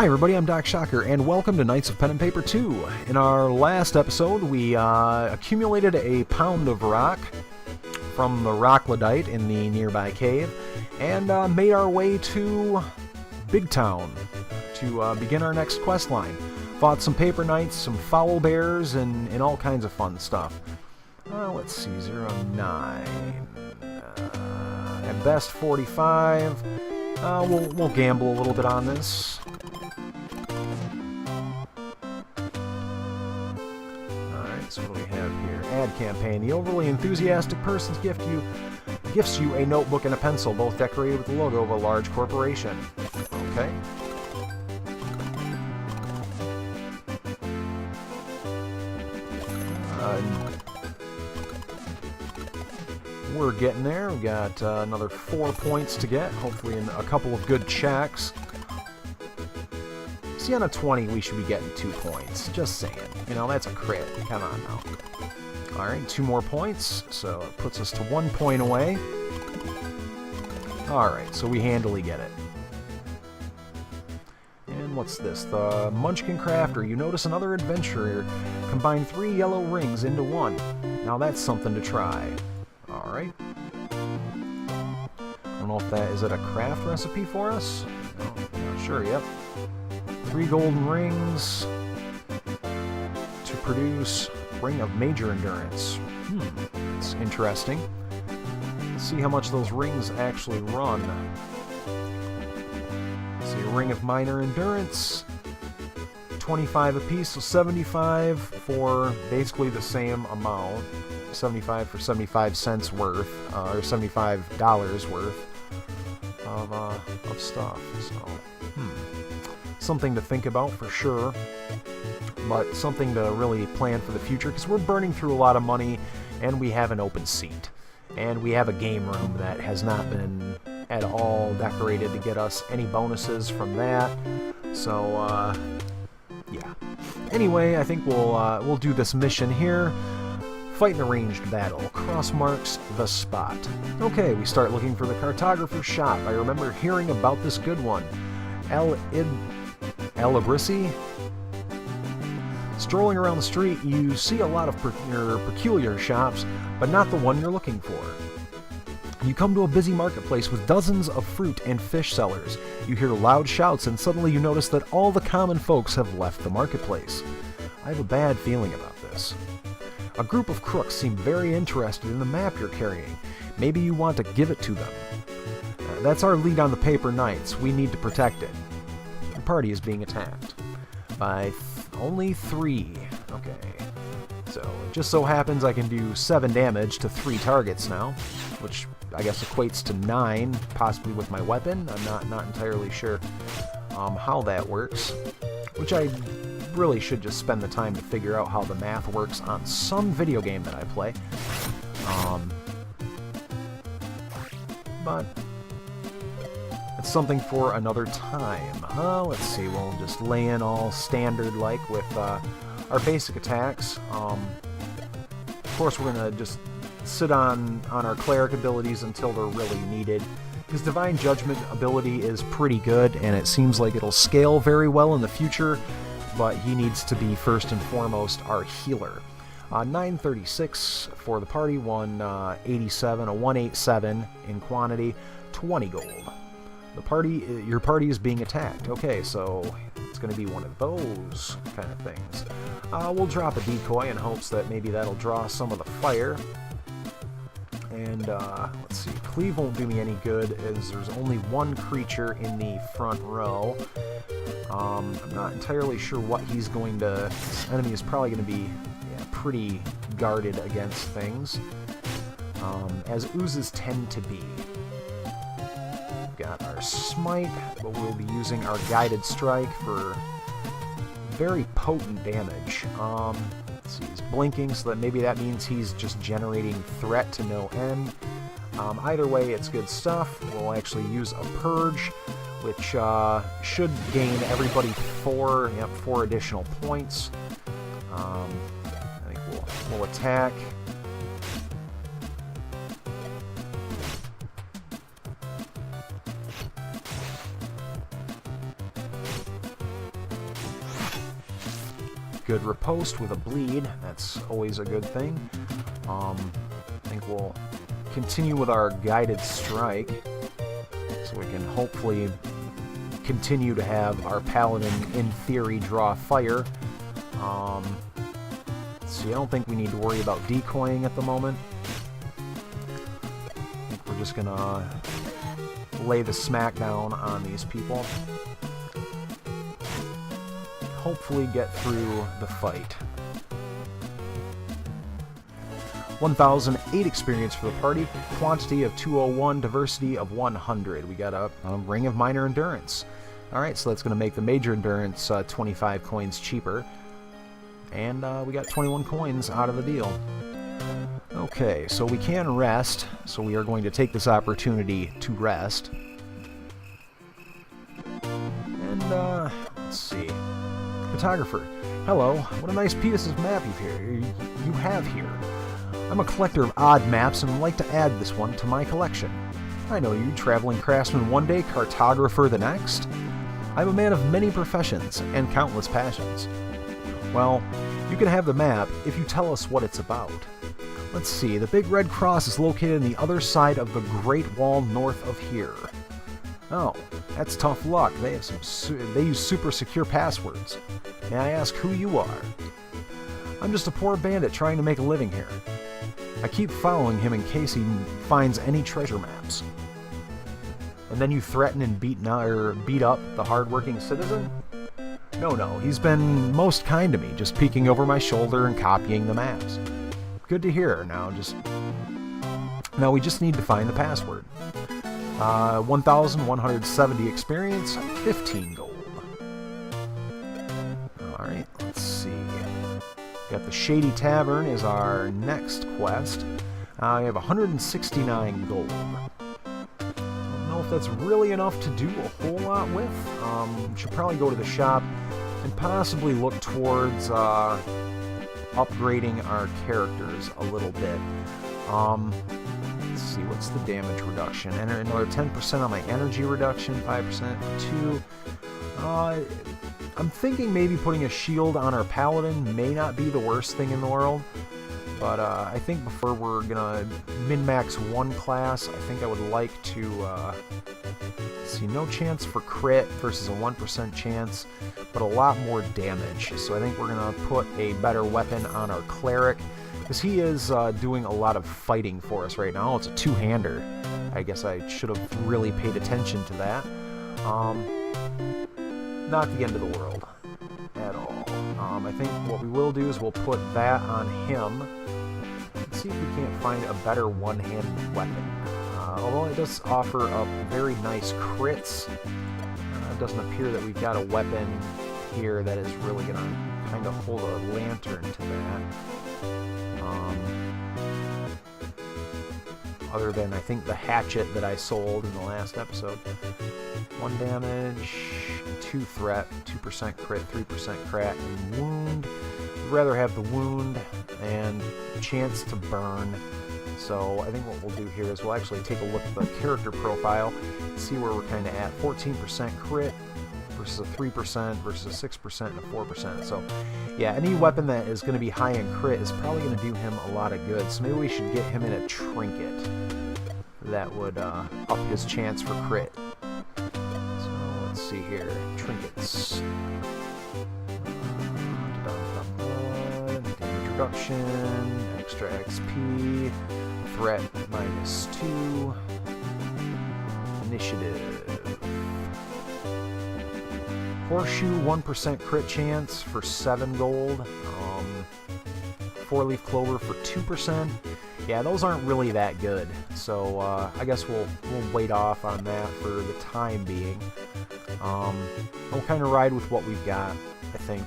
Hi everybody, I'm Doc Shocker, and welcome to Knights of Pen and Paper 2. In our last episode, we accumulated a pound of rock from the Rocklodite in the nearby cave, and made our way to Big Town to begin our next quest line. Fought some paper knights, some foul bears, and all kinds of fun stuff. Let's see, 09. At best 45. We'll gamble a little bit on this. Alright, so what do we have here? Ad campaign. The overly enthusiastic person's gifts you a notebook and a pencil, both decorated with the logo of a large corporation. Okay. We're getting there. We've got another 4 points to get, hopefully in a couple of good checks. See, on a 20, we should be getting 2 points. Just saying. You know, that's a crit. Come on now. Alright, 2 more points, so it puts us to 1 point away. Alright, so we handily get it. And what's this? The Munchkin Crafter. You notice another adventurer combine 3 yellow rings into 1. Now that's something to try. Alright. I don't know if that is it a craft recipe for us? No, not sure, yep. 3 golden rings to produce Ring of Major Endurance. It's interesting. Let's see how much those rings actually run. Let's see, Ring of Minor Endurance. 25 apiece, so 75 for basically the same amount. 75 for 75 cents worth, or $75 worth of stuff. So, something to think about for sure, but something to really plan for the future, because we're burning through a lot of money, and we have an open seat, and we have a game room that has not been at all decorated to get us any bonuses from that. So, yeah. Anyway, I think we'll do this mission here. Fight an arranged battle. Cross marks the spot. Okay, we start looking for the cartographer's shop. I remember hearing about this good one. El Abrisi? Strolling around the street, you see a lot of peculiar shops, but not the one you're looking for. You come to a busy marketplace with dozens of fruit and fish sellers. You hear loud shouts, and suddenly you notice that all the common folks have left the marketplace. I have a bad feeling about this. A group of crooks seem very interested in the map you're carrying. Maybe you want to give it to them. That's our lead on the Paper Knights. We need to protect it. The party is being attacked by only 3. Okay. So, it just so happens I can do 7 damage to 3 targets now, which I guess equates to 9, possibly with my weapon. I'm not entirely sure how that works, which I really should just spend the time to figure out how the math works on some video game that I play. But it's something for another time. Let's see, we'll just lay in all standard like with our basic attacks. Of course, we're going to just sit on our cleric abilities until they're really needed. His Divine Judgment ability is pretty good, and it seems like it'll scale very well in the future, but he needs to be first and foremost our healer. 936 for the party, 187, a 187 in quantity, 20 gold. Your party is being attacked. Okay, so it's going to be one of those kind of things. We'll drop a decoy in hopes that maybe that'll draw some of the fire. And let's see, Cleave won't do me any good as there's only 1 creature in the front row. I'm not entirely sure what he's going to... This enemy is probably going to be pretty guarded against things, as oozes tend to be. We've got our smite, but we'll be using our guided strike for very potent damage. Let's see, he's blinking, so that maybe that means he's just generating threat to no end. Either way, it's good stuff. We'll actually use a purge, which should gain everybody 4 additional points. I think we'll attack. good riposte with a bleed. That's always a good thing. I think we'll continue with our guided strike, so we can hopefully continue to have our paladin, in theory, draw fire. Let's see, I don't think we need to worry about decoying at the moment. I think we're just gonna lay the smackdown on these people. Hopefully get through the fight. 1,008 experience for the party, quantity of 201, diversity of 100. We got a ring of minor endurance. Alright, so that's going to make the major endurance 25 coins cheaper. And we got 21 coins out of the deal. Okay, so we can rest, so we are going to take this opportunity to rest. And, let's see. Photographer. Hello, what a nice piece of map you have here. I'm a collector of odd maps and would like to add this one to my collection. I know you, traveling craftsman one day, cartographer the next. I'm a man of many professions and countless passions. Well, you can have the map if you tell us what it's about. Let's see, the big red cross is located on the other side of the Great Wall north of here. Oh, that's tough luck. They use super secure passwords. May I ask who you are? I'm just a poor bandit trying to make a living here. I keep following him in case he finds any treasure maps. And then you threaten and beat up the hard-working citizen? No, he's been most kind to me, just peeking over my shoulder and copying the maps. Good to hear. Now we just need to find the password. 1,170 experience, 15 gold. Alright, let's see. Got the Shady Tavern is our next quest. We have 169 gold. Don't know if that's really enough to do a whole lot with. Should probably go to the shop and possibly look towards upgrading our characters a little bit. Let's see, what's the damage reduction? Another 10% on my energy reduction, 5% for 2. I'm thinking maybe putting a shield on our paladin may not be the worst thing in the world, but I think before we're gonna min-max one class, I think I would like to see, no chance for crit versus a 1% chance, but a lot more damage. So I think we're gonna put a better weapon on our cleric, because he is doing a lot of fighting for us right now. It's a two-hander. I guess I should have really paid attention to that. Not the end of the world at all. I think what we will do is we'll put that on him. Let's see if we can't find a better one-handed weapon. Although it does offer up very nice crits, it doesn't appear that we've got a weapon here that is really going to kind of hold a lantern to that. Other than, I think, the hatchet that I sold in the last episode. 1 damage, 2 threat, 2% crit, 3% crack, and wound. I'd rather have the wound and chance to burn. So I think what we'll do here is we'll actually take a look at the character profile, see where we're kind of at. 14% crit versus a 3% versus a 6% and a 4%. So yeah, any weapon that is going to be high in crit is probably going to do him a lot of good. So maybe we should get him in a trinket that would up his chance for crit. So let's see here. Trinkets. Damage reduction, extra XP, threat -2, initiative. Horseshoe, 1% crit chance for 7 gold. 4-leaf clover for 2%. Yeah, those aren't really that good. So I guess we'll wait off on that for the time being. We'll kind of ride with what we've got, I think.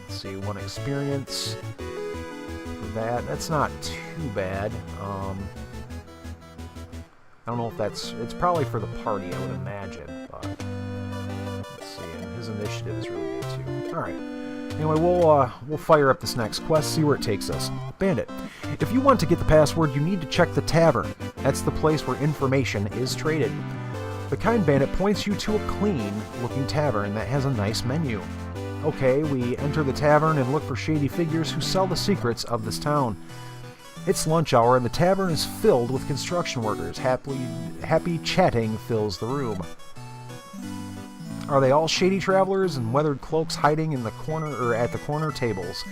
Let's see, 1 experience for that. That's not too bad. I don't know if it's probably for the party, I would imagine, but let's see, and his initiative is really good too. Alright. Anyway, we'll fire up this next quest, see where it takes us. Bandit. If you want to get the password, you need to check the tavern. That's the place where information is traded. The kind bandit points you to a clean-looking tavern that has a nice menu. Okay, we enter the tavern and look for shady figures who sell the secrets of this town. It's lunch hour and the tavern is filled with construction workers. Happy chatting fills the room. Are they all shady travelers in weathered cloaks hiding in the corner or at the corner tables?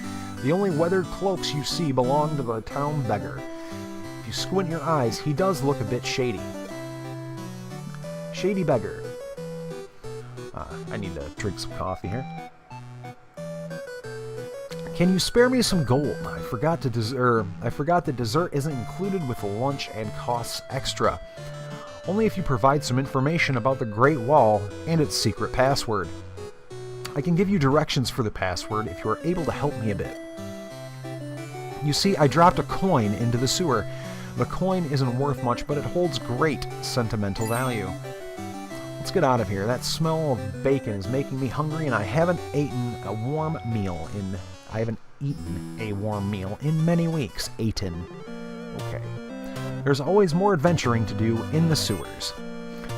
The only weathered cloaks you see belong to the town beggar. If you squint your eyes, he does look a bit shady. Shady beggar. I need to drink some coffee here. Can you spare me some gold? I forgot that dessert isn't included with the lunch and costs extra. Only if you provide some information about the Great Wall and its secret password. I can give you directions for the password if you are able to help me a bit. You see, I dropped a coin into the sewer. The coin isn't worth much, but it holds great sentimental value. Let's get out of here. That smell of bacon is making me hungry, and I haven't eaten a warm meal in many weeks. Okay. There's always more adventuring to do in the sewers.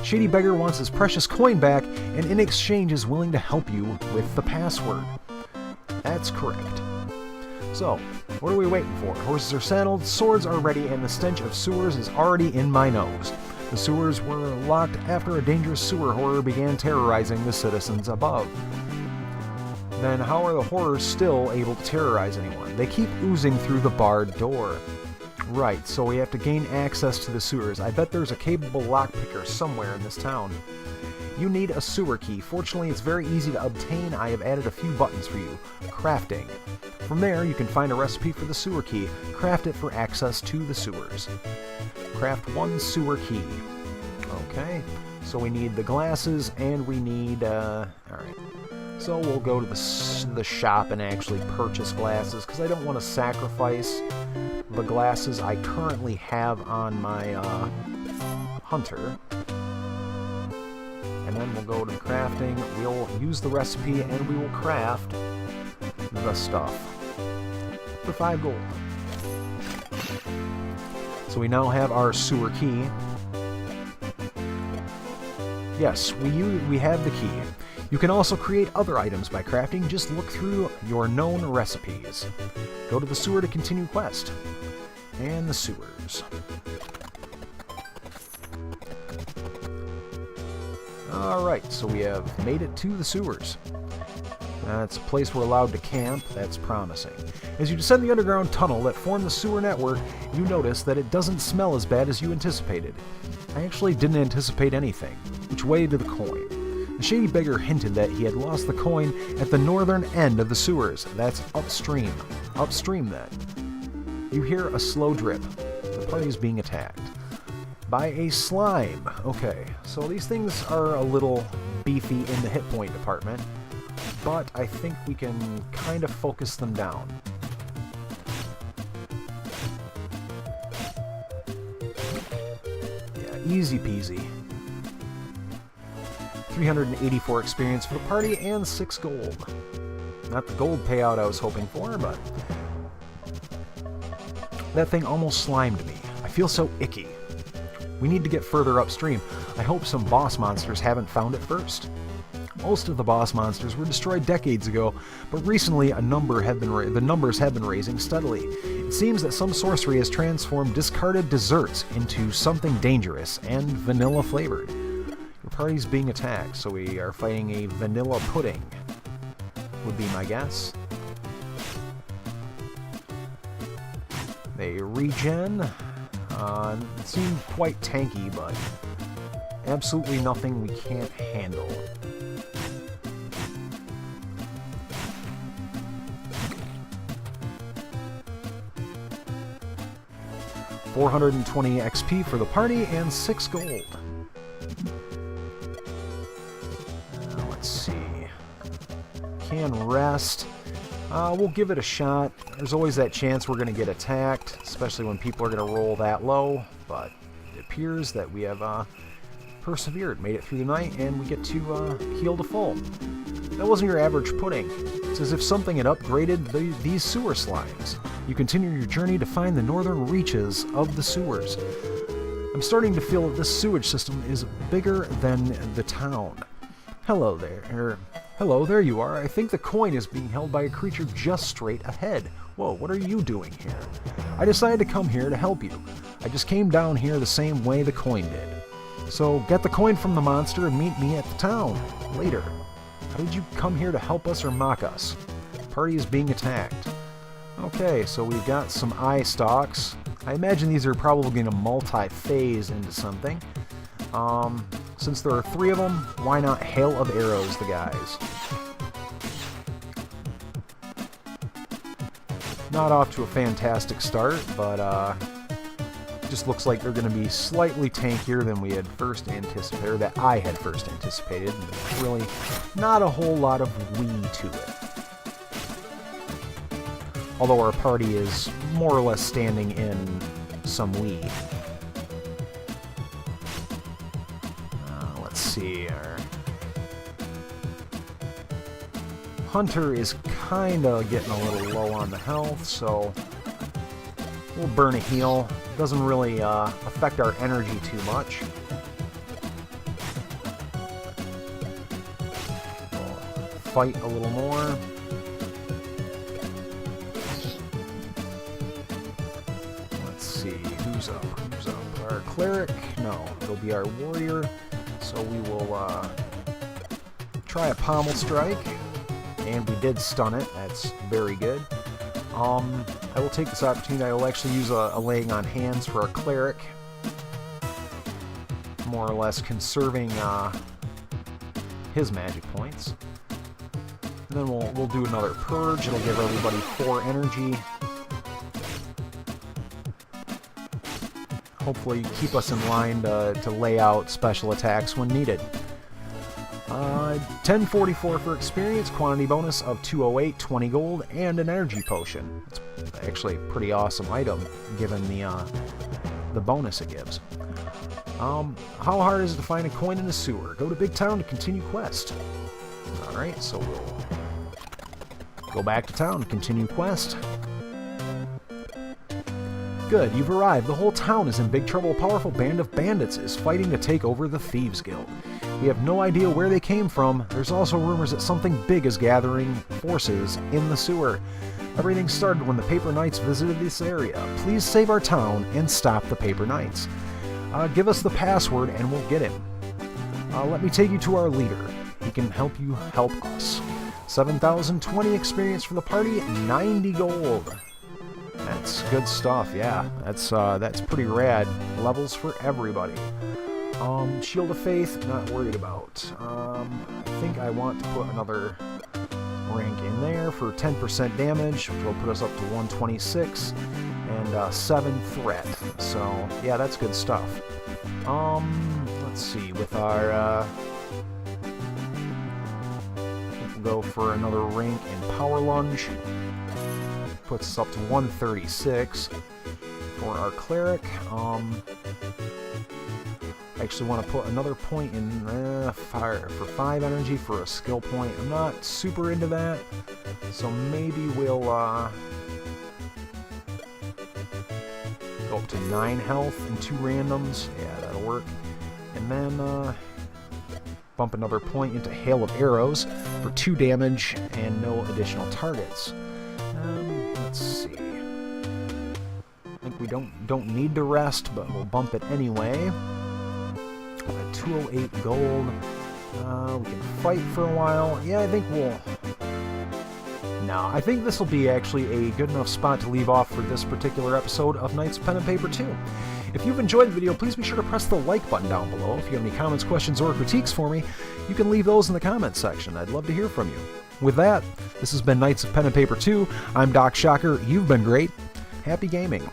Shady Beggar wants his precious coin back, and in exchange is willing to help you with the password. That's correct. So, what are we waiting for? Horses are saddled, swords are ready, and the stench of sewers is already in my nose. The sewers were locked after a dangerous sewer horror began terrorizing the citizens above. Then how are the horrors still able to terrorize anyone? They keep oozing through the barred door. Right, so we have to gain access to the sewers. I bet there's a capable lockpicker somewhere in this town. You need a sewer key. Fortunately, it's very easy to obtain. I have added a few buttons for you. Crafting. From there, you can find a recipe for the sewer key. Craft it for access to the sewers. Craft one sewer key. Okay, so we need the glasses, and we need, alright. So we'll go to the shop and actually purchase glasses, because I don't want to sacrifice the glasses I currently have on my hunter. And then we'll go to the crafting, we'll use the recipe, and we will craft the stuff for 5 gold. So we now have our sewer key. Yes, we have the key. You can also create other items by crafting. Just look through your known recipes. Go to the sewer to continue quest. And the sewers. Alright, so we have made it to the sewers. That's a place we're allowed to camp. That's promising. As you descend the underground tunnel that formed the sewer network, you notice that it doesn't smell as bad as you anticipated. I actually didn't anticipate anything. Which way to the coin? The shady beggar hinted that he had lost the coin at the northern end of the sewers. That's upstream. Upstream, then. You hear a slow drip. The party is being attacked by a slime. Okay, so these things are a little beefy in the hit point department, but I think we can kind of focus them down. Yeah, easy peasy. 384 experience for the party and 6 gold. Not the gold payout I was hoping for, but that thing almost slimed me. I feel so icky. We need to get further upstream. I hope some boss monsters haven't found it first. Most of the boss monsters were destroyed decades ago, but recently the numbers have been raising steadily. It seems that some sorcery has transformed discarded desserts into something dangerous and vanilla flavored. Your party's being attacked, so we are fighting a vanilla pudding, would be my guess. They regen. It seemed quite tanky, but absolutely nothing we can't handle. $420 XP for the party and 6 gold. Let's see. Can rest. We'll give it a shot. There's always that chance we're going to get attacked, especially when people are going to roll that low, but it appears that we have persevered, made it through the night, and we get to heal to full. That wasn't your average pudding. It's as if something had upgraded these sewer slimes. You continue your journey to find the northern reaches of the sewers. I'm starting to feel that this sewage system is bigger than the town. Hello there. Hello, there you are. I think the coin is being held by a creature just straight ahead. Whoa, what are you doing here? I decided to come here to help you. I just came down here the same way the coin did. So get the coin from the monster and meet me at the town later. How did you come here to help us or mock us? The party is being attacked. Okay, so we've got some eye stalks. I imagine these are probably going to multi-phase into something. Since there are 3 of them, why not hail of arrows the guys? Not off to a fantastic start, but just looks like they're going to be slightly tankier than we had first anticipated, or that I had first anticipated. There's really not a whole lot of Wii to it. Although our party is more or less standing in some Wii. Let's see. Our Hunter is kind of getting a little low on the health, so we'll burn a heal. Doesn't really affect our energy too much. We'll fight a little more. Let's see, who's up? Who's up? Our cleric? No, it'll be our warrior. So we will try a pommel strike. And we did stun it. That's very good. I will take this opportunity. I will actually use a laying on hands for our cleric. More or less conserving his magic points. And then we'll do another purge. It'll give everybody 4 energy. Hopefully keep us in line to lay out special attacks when needed. 1044 for experience, quantity bonus of 208, 20 gold, and an energy potion. It's actually a pretty awesome item, given the bonus it gives. How hard is it to find a coin in a sewer? Go to Big Town to continue quest. Alright, so we'll go back to town to continue quest. Good, you've arrived. The whole town is in big trouble. A powerful band of bandits is fighting to take over the Thieves Guild. We have no idea where they came from. There's also rumors that something big is gathering forces in the sewer. Everything started when the Paper Knights visited this area. Please save our town and stop the Paper Knights. Give us the password and we'll get him. Let me take you to our leader. He can help you help us. 7,020 experience for the party, 90 gold. That's good stuff, yeah. That's pretty rad. Levels for everybody. Shield of Faith, not worried about. I think I want to put another rank in there for 10% damage, which will put us up to 126, and 7 threat. So, yeah, that's good stuff. Let's see, with our, we'll go for another rank in Power Lunge. Puts us up to 136 for our cleric. I actually want to put another point in fire for 5 energy for a skill point. I'm not super into that, so maybe we'll go up to 9 health and 2 randoms. Yeah, that'll work. And then bump another point into Hail of Arrows for 2 damage and no additional targets. Let's see. I think we don't need to rest, but we'll bump it anyway. 208 gold. We can fight for a while. Yeah, I think we'll... No, I think this will be actually a good enough spot to leave off for this particular episode of Knights of Pen and Paper 2. If you've enjoyed the video, please be sure to press the like button down below. If you have any comments, questions, or critiques for me, you can leave those in the comments section. I'd love to hear from you. With that, this has been Knights of Pen and Paper 2. I'm Doc Shocker. You've been great. Happy gaming.